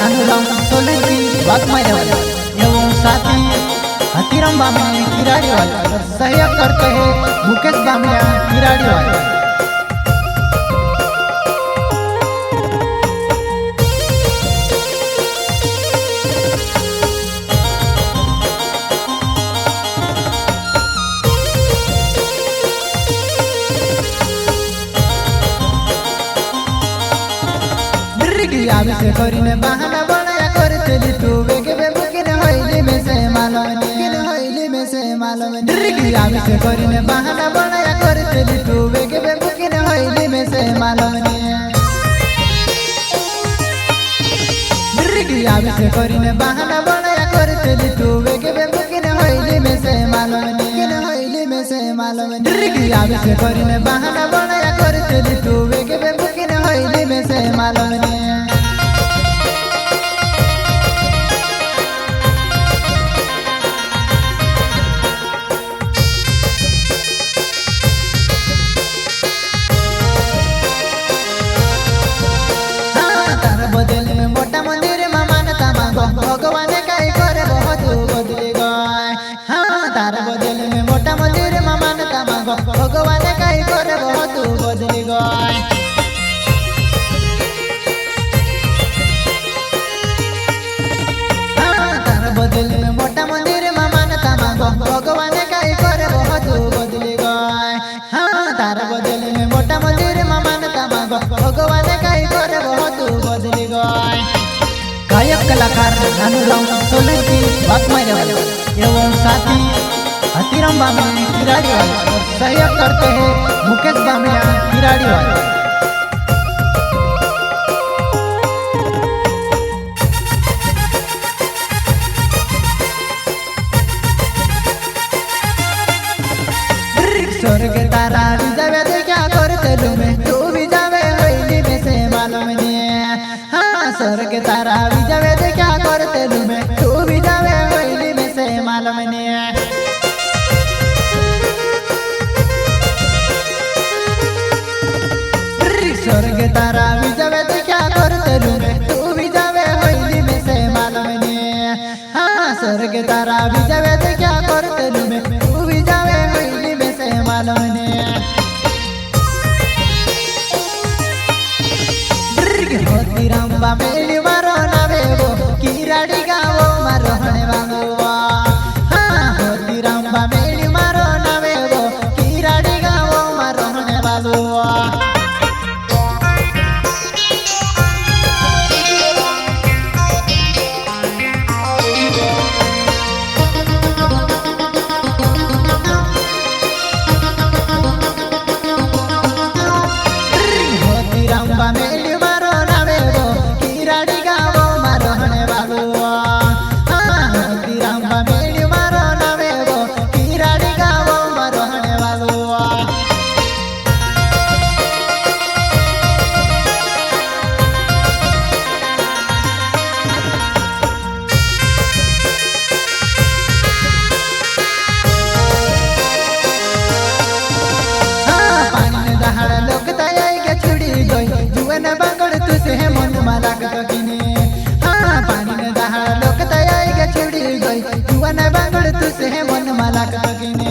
नानुराम सोलंकी बागमारेवाला एवं साथी हतीराम बामणे किराड़ीवाला और सहयोग करते हैं मुकेश बामणे किराड़ीवाला। आवे से करीने बहाना बनाया करते ली तू वेगे बे मुकिन होइली में से मालवनी होइली में से मालवनी आवे से करीने बहाना बनाया करते ली तू वेगे बे मुकिन होइली में से मालवनी आवे से करीने बहाना बनाया करते ली तू वेगे बे मुकिन होइली में से मालवनी होइली में से मालवनी आवे से करीने बहाना बनाया करते ली तू वेगे बे मुकिन होइली में से मालवनी। बदले में मोटा मंदिर में मानता मांगो भगवान काई करे बहुत बदले गए। हाँ तार बदले में मोटा मंदिर में मानता मांगो भगवान काई करे बहुत बदले गए। हाँ तार बदले में मोटा मंदिर में मानता मांगो भगवान काई करे बहुत बदले गए। हाँ तार बदले में मोटा मंदिर में मानता मांगो भगवान काई करे बहुत बदले गए। गायक कलाकार नानुराम सोलंकी बागमारेवाला एवं साथी हतीराम बामणे किराड़ीवाला और सहयोग करते हैं मुकेश बामणे किराड़ीवाला। स्वर्ग तारा भी जावे तो क्या करते लुमे तू भी जावे होइली में से मालवनी। हाँ स्वर्ग तारा भी जावे तो क्या करते लुमे तू भी जावे होइली में से मालवनी। स्वर्ग तारा भी जावे तो क्या करते लुमे तू भी जावे होइली में से मालवनी। हाँ स्वर्ग तारा भी जावे तो क्या करते लुमे तू भी जावे होइली में से मालवनी। हतीराम बामणे मारो नावे वो किराड़ी गावो मारो हणे वांगवा। हाँ हतीराम बामणे मारो नावे वो किराड़ी गावो मारो हणे वांगवा। बामणे मारो नावे वो किराड़ी गावो मारो हणे वागुआ। हाँ हतीराम बामणे मारो नावे वो किराड़ी गावो मारो हणे वागुआ। हाँ पानी दहाड़ लोक तयाई के छुड़ी गई जुवन बांगड़ तुझे मन माला कगिने। हाँ पानी में दहाड़ लोक तयाई के छुड़ी गई जुवन बांगड़ तुझे मन माला कगिने।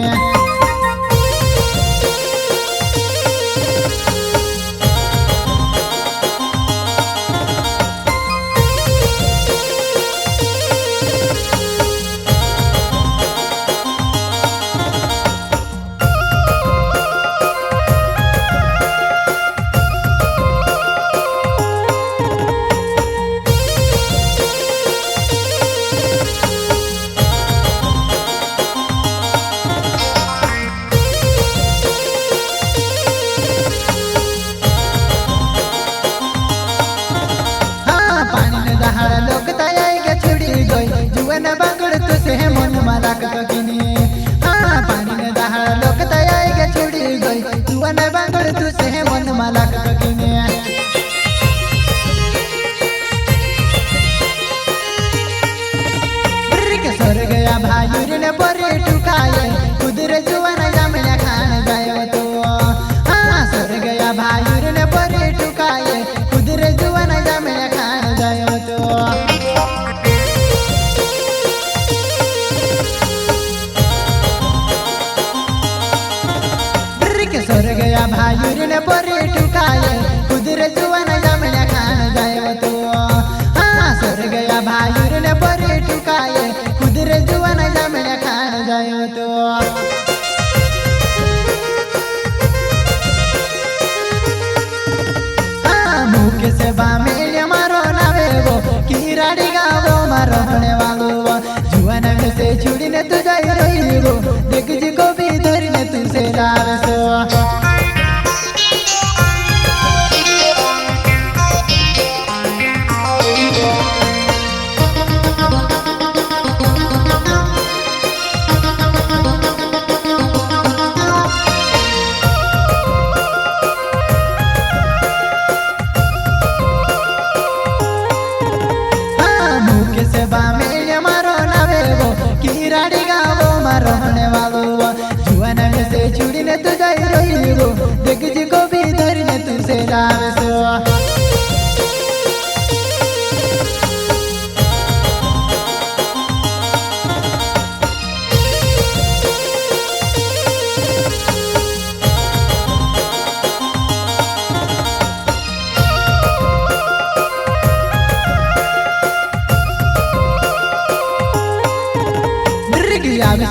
जुवन बांगड़ तुझे मन माला कगिने। हाँ पानी में दहाड़ लोक तयाई के छुड़ी गई जुवन बांगड़ तुझे मन माला कगिने। स्वर्ग गया भाई ने परे टुकाए कुदरे जुवन जामया खान जायो तो। हाँ स्वर्ग गया भाई ने परे टुकाए कुदरे जुवन जामया खान जायो तो। सर गया भाई ने परी टुकाए कुदरे जुआ न जमना खान जाए तो हाँ सर गया भाई ने परी टुकाए कुदरे जुआ न जमना खान जाए तो मुके से बामेल मारो नावे वो किराड़ी गावो मारो होने वालो वो जुआन में से छुड़ी ने तू जाई रही वो देख जी को भी धरी ने तू से लावे सो से बामेल मारो नावे वो किराड़ी गावो मारो होने वालो वो जुआन में से छुड़ी ने तू जाई रही वो देख जी को भी धरी ने तू से लावे सो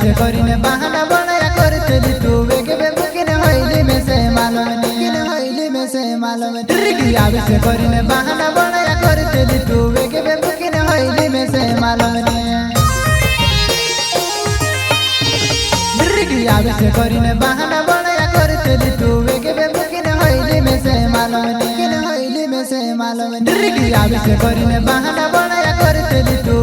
से करीने बहाना बनाया करते ली तू वेगे बे मुकिने होइली में से मालूम नहीं होइली में से मालूम नहीं आवे से करीने बहाना बनाया करते ली तू वेगे बे मुकिने होइली में से मालूम नहीं आवे से करीने बहाना बनाया करते ली तू वेगे बे मुकिने होइली में से मालूम नहीं होइली में से मालूम नहीं आवे से करीने बहाना बनाया करते ली तू